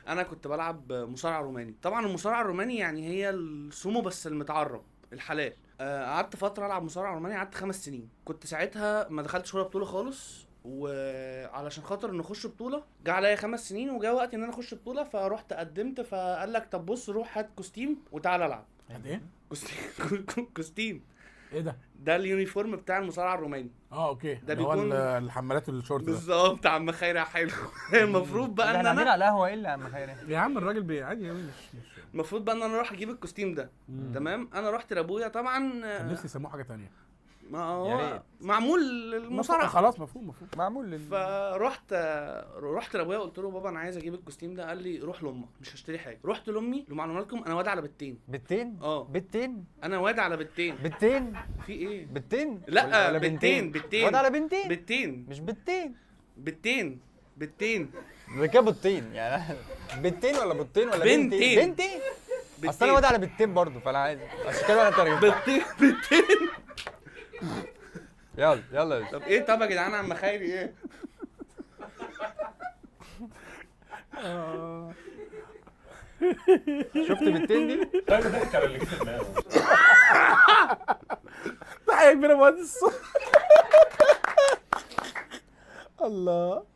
انا كنت بلعب مصارعه روماني. طبعا المصارعه الروماني يعني هي السومو بس المتعرب الحلال. قعدت فتره العب مصارعه روماني، قعدت 5 سنين. كنت ساعتها ما دخلتش ولا بطوله خالص، وعلشان خاطر نخش بطوله جه عليا 5 سنين وجا وقت ان انا اخش بطوله، فروحت قدمت، فقال لك طب بص روح هات كوستيم وتعالى العب. قد ايه؟ كوستيم ايه ده؟ ده اليونيفورم بتاع المصارعه الروماني. اوكي، ده اللي هو بيكون الحمالات والشورت ده. بالظبط. عم خيري حلو. المفروض بقى ده ان احنا قاعدين انا على القهوه، ايه اللي يا عم خيري؟ يا عم الراجل عادي يعني، مش المفروض بقى ان انا اروح اجيب الكوستيم ده. تمام. انا رحت لابويا طبعا. كان نفسي يسموه حاجه ثانيه. ما يا هو ريت. معمول للمصارعه. خلاص مفهوم. معمول رحت لابويا قلت له بابا انا عايز اجيب الكوستيم ده. قال لي روح لامك مش هشتري حاجه. رحت لامي. لمعلوماتكم انا واد على بتين. بتين؟ اه بتين؟ انا واد على بتين. بتين؟ في ايه؟ بتين؟ لا ولا بتين واد على بنتين؟ بتين مش بتين. بتين ده كده بطين يعني. بتين ولا بطين ولا بنتين. بنتين؟ اصل انا واد على بنتين برضه، فانا عادي عشان كده انا ترجمت. بتين. يلا يلا. طب ايه؟ طب يا جدعان عم خيري ايه؟ شفت بنتين دي؟ طيب ضحك على اللي جه في دماغه. تحية كبيرة مهندس. الله.